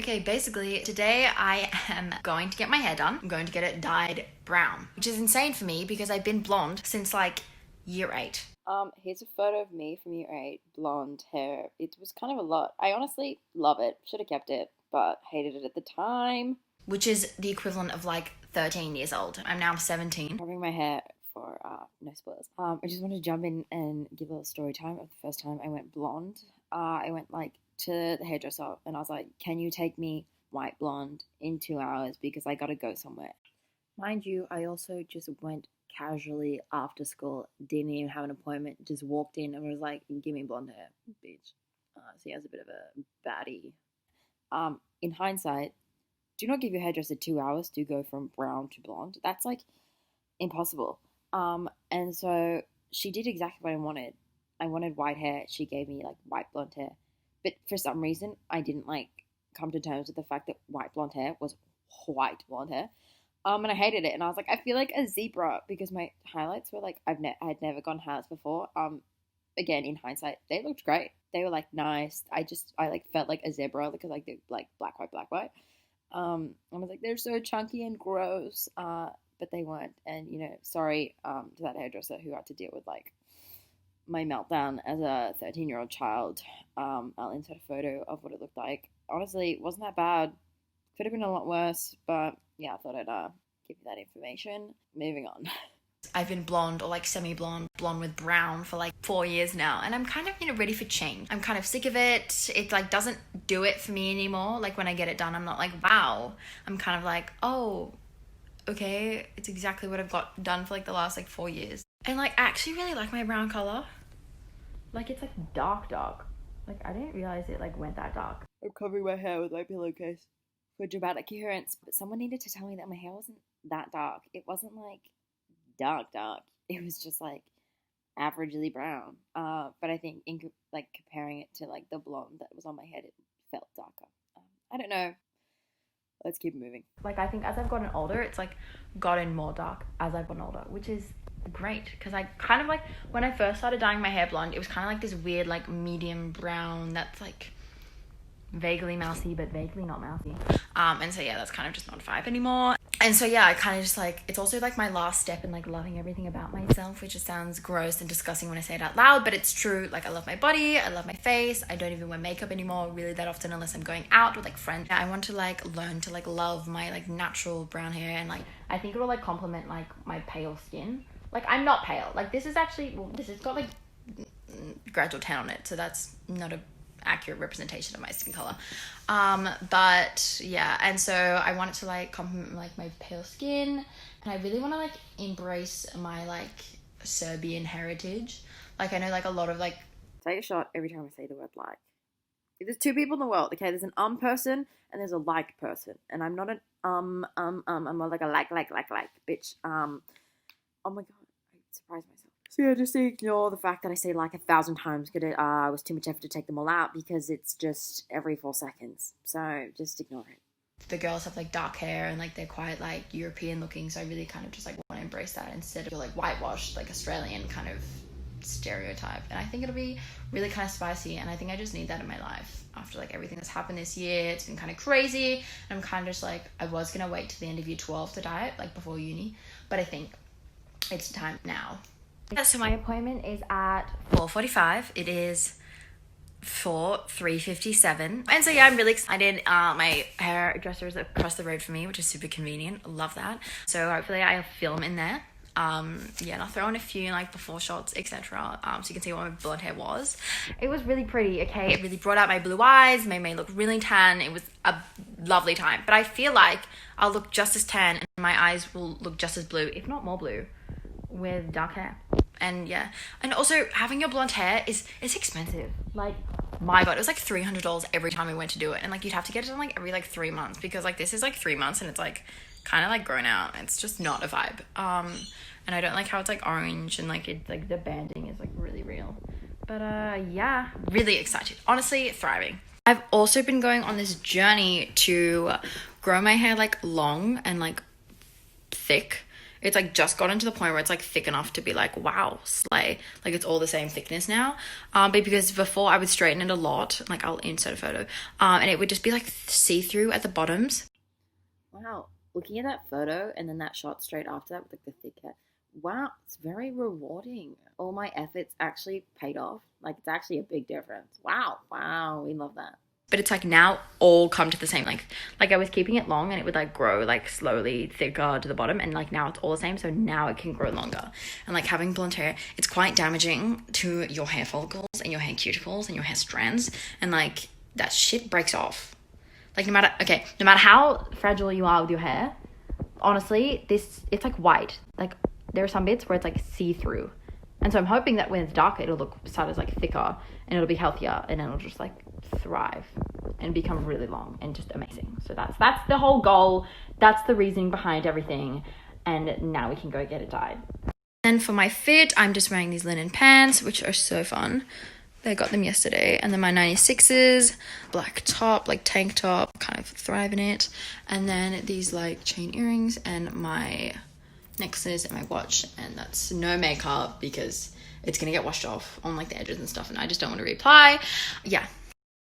Okay, basically today I am going to get my hair done. I'm going to get it dyed brown, which is insane for me because I've been blonde since like year 8. Here's a photo of me from year 8, blonde hair. It was kind of a lot. I honestly love it. Should have kept it, but hated it at the time. Which is the equivalent of like 13 years old. I'm now 17. Covering my hair for no spoilers. I just wanted to jump in and give a little story time of the first time I went blonde. I went like to the hairdresser and I was like, "Can you take me white blonde in 2 hours because I gotta go somewhere." Mind you, I also just went casually after school, didn't even have an appointment, just walked in and was like, "Give me blonde hair, bitch." So yeah, I was a bit of a baddie. In hindsight, do not give your hairdresser 2 hours to go from brown to blonde. That's like impossible. And so she did exactly what I wanted. I wanted white hair. She gave me like white blonde hair. But for some reason, I didn't like come to terms with the fact that white blonde hair was white blonde hair. And I hated it. And I was like, I feel like a zebra because my highlights were like, I had never gone highlights before. Again, in hindsight, they looked great. They were like nice. I like felt like a zebra because like they're like black, white, black, white. I was like, they're so chunky and gross. But they weren't. And, sorry to that hairdresser who had to deal with like my meltdown as a 13-year-old child. I'll insert a photo of what it looked like. Honestly, it wasn't that bad. Could have been a lot worse, but yeah, I thought I'd give you that information. Moving on. I've been blonde or like semi-blonde, blonde with brown for like 4 years now. And I'm kind of, ready for change. I'm kind of sick of it. It like doesn't do it for me anymore. Like when I get it done, I'm not like, wow. I'm kind of like, oh, okay, it's exactly what I've got done for like the last like 4 years. And like I actually really like my brown color. Like it's like dark. Like I didn't realize it like went that dark. I'm covering my hair with my pillowcase for dramatic coherence, but someone needed to tell me that my hair wasn't that dark. It wasn't like dark. It was just like averagely brown. But I think in like comparing it to like the blonde that was on my head, it felt darker. I don't know. Let's keep moving. Like I think as I've gotten older, it's like gotten more dark as I've gotten older, which is great because I kind of like when I first started dyeing my hair blonde, it was kind of like this weird like medium brown that's like vaguely mousy but vaguely not mousy. And so yeah, that's kind of just not a vibe anymore. And so yeah, I kind of just like, it's also like my last step in like loving everything about myself, which just sounds gross and disgusting when I say it out loud, but it's true. Like I love my body, I love my face. I don't even wear makeup anymore really that often unless I'm going out with like friends. I want to like learn to like love my like natural brown hair, and like I think it'll like complement like my pale skin. Like I'm not pale. Like this is actually, well, this has got like gradual tan on it, so that's not a accurate representation of my skin color. But yeah, and so I want it to like complement like my pale skin, and I really want to like embrace my like Serbian heritage. Like I know like a lot of like, take a shot every time I say the word like. There's two people in the world, okay? There's an person and there's a like person, and I'm not an I'm more like a like bitch. Oh my god, I surprised myself. So yeah, just ignore the fact that I say like 1,000 times because it was too much effort to take them all out because it's just every 4 seconds. So just ignore it. the girls have like dark hair and like they're quite like European looking, so I really kind of just like want to embrace that instead of like whitewashed like Australian kind of stereotype. And I think it'll be really kind of spicy, and I think I just need that in my life after like everything that's happened this year. It's been kind of crazy, and I'm kind of just like, I was gonna wait till the end of year 12 to dye it, like before uni, but I think it's time now. So my appointment is at 4:45. It is for 3:57, and so yeah, I'm really excited. My hairdresser is across the road from me, which is super convenient. Love that. So hopefully I'll film in there. Yeah, and I'll throw in a few like before shots, etc. So you can see what my blonde hair was. It was really pretty. Okay, it really brought out my blue eyes, made me look really tan. It was a lovely time, but I feel like I'll look just as tan and my eyes will look just as blue, if not more blue, with dark hair. And yeah, and also having your blonde hair it's expensive. Like, my god, it was like $300 every time I went to do it, and like you'd have to get it done like every like 3 months, because like this is like 3 months and it's like kind of like grown out. It's just not a vibe. And I don't like how it's like orange and like it's like the banding is like really real. But yeah, really excited. Honestly, thriving. I've also been going on this journey to grow my hair like long and like thick. It's like just gotten to the point where it's like thick enough to be like, wow, slay. Like it's all the same thickness now. But because before I would straighten it a lot, like I'll insert a photo, and it would just be like see-through at the bottoms. Wow, looking at that photo and then that shot straight after that with like the thick hair. Wow, it's very rewarding. All my efforts actually paid off. Like it's actually a big difference. Wow, we love that. But it's like now all come to the same, like I was keeping it long and it would like grow like slowly thicker to the bottom, and like now it's all the same, so now it can grow longer. And like having blonde hair, it's quite damaging to your hair follicles and your hair cuticles and your hair strands, and like that shit breaks off. Like no matter how fragile you are with your hair, honestly, it's like white. Like there are some bits where it's like see-through. And so I'm hoping that when it's darker, it'll start as like thicker and it'll be healthier, and it'll just like thrive and become really long and just amazing. So that's the whole goal. That's the reasoning behind everything. And now we can go get it dyed. And for my fit, I'm just wearing these linen pants, which are so fun. I got them yesterday. And then my 96s, black top, like tank top, kind of thrive in it. And then these like chain earrings and my necklaces and my watch. And that's no makeup because it's going to get washed off on like the edges and stuff. And I just don't want to reapply. Yeah.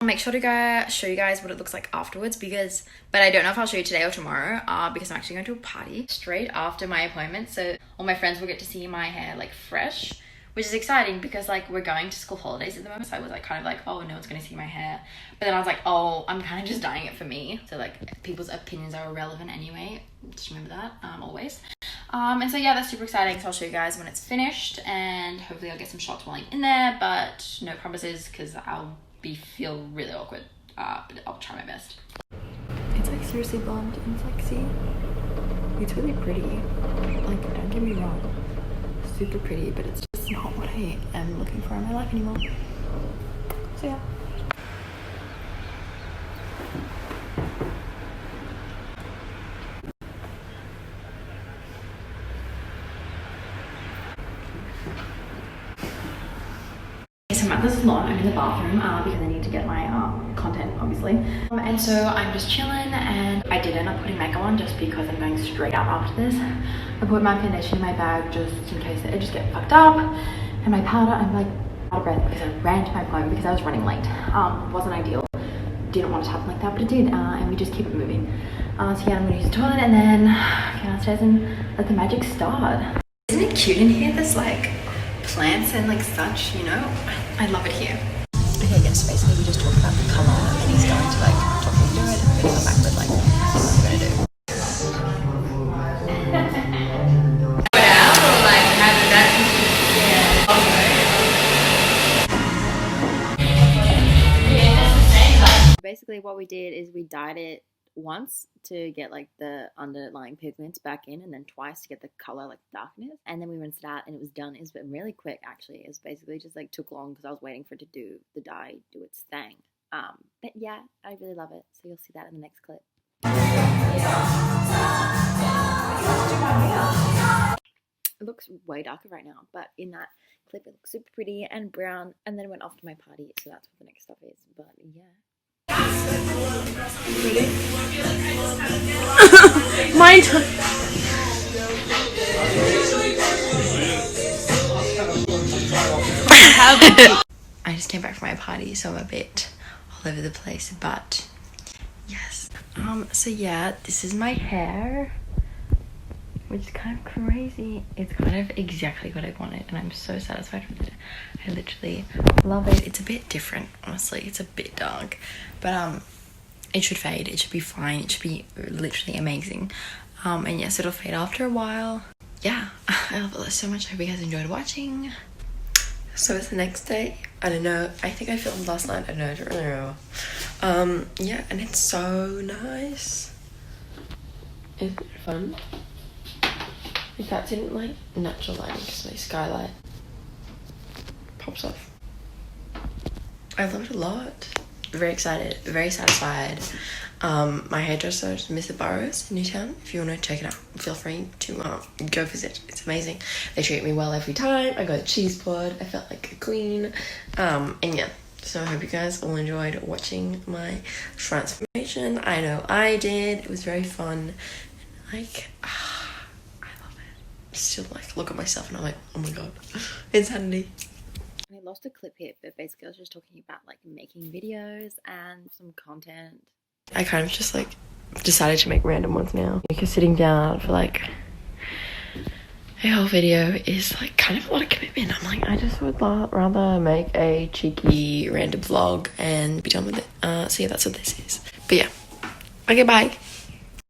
I'll make sure to show you guys what it looks like afterwards, but I don't know if I'll show you today or tomorrow because I'm actually going to a party straight after my appointment. So all my friends will get to see my hair like fresh, which is exciting because like we're going to school holidays at the moment. So I was like kind of like, oh, no one's going to see my hair. But then I was like, oh, I'm kind of just dyeing it for me. So like people's opinions are irrelevant anyway. Just remember that always. And so yeah, that's super exciting. So I'll show you guys when it's finished, and hopefully I'll get some shots while I'm in there, but no promises because I'll feel really awkward, but I'll try my best. It's like seriously blonde and sexy. It's really pretty. Like, don't get me wrong, super pretty, but it's just not what I am looking for in my life anymore. So yeah. So I'm at the salon, I'm in the bathroom because I need to get my content, obviously. And so I'm just chilling, and I did end up putting makeup on just because I'm going straight out after this. I put my foundation in my bag just in case it just get fucked up. And my powder, I'm like out of breath because I ran to my appointment because I was running late. Wasn't ideal. Didn't want it to happen like that, but it did, and we just keep it moving. So yeah, I'm gonna use the toilet and then go downstairs and let the magic start. Isn't it cute in here? There's like plants and like such, you know? I love it here. Okay, yes, basically we just talked about the colour and he's going to like talk me through it. I'm gonna come back with like what we're gonna do. Basically what we did is we dyed it once to get like the underlying pigments back in, and then twice to get the color like darkness, and then we rinsed it out and it was done. It's been really quick actually. It's basically just like took long because I was waiting for it to do the dye do its thing. But yeah, I really love it, so you'll see that in the next clip. It looks way darker right now, but in that clip it looks super pretty and brown, and then it went off to my party, so that's what the next stuff is. But yeah. My turn. I just came back from my party, so I'm a bit all over the place, but yes. So yeah, this is my hair, which is kind of crazy. It's kind of exactly what I wanted, and I'm so satisfied with it. I literally love it. It's a bit different, honestly. It's a bit dark, but it should fade. It should be fine. It should be literally amazing. And yes, it'll fade after a while. Yeah, I love it so much. I hope you guys enjoyed watching. So it's the next day. I don't know. I think I filmed last night. I don't know. I don't really know. Yeah, and it's so nice. Isn't it fun? If that's in like natural lighting, because my skylight pops off. I love it a lot. Very excited, very satisfied. My hairdresser is Mr. Burrows in Newtown. If you want to check it out, feel free to go visit. It's amazing. They treat me well every time. I got a cheese pod. I felt like a queen. And yeah, so I hope you guys all enjoyed watching my transformation. I know I did. It was very fun. Like, I love it. still like look at myself and I'm like, oh my god, insanity. I lost a clip here, but basically I was just talking about like making videos and some content. I kind of just like decided to make random ones now because sitting down for like a whole video is like kind of a lot of commitment. I'm like, I just would rather make a cheeky random vlog and be done with it. So yeah, that's what this is. But yeah, okay, bye.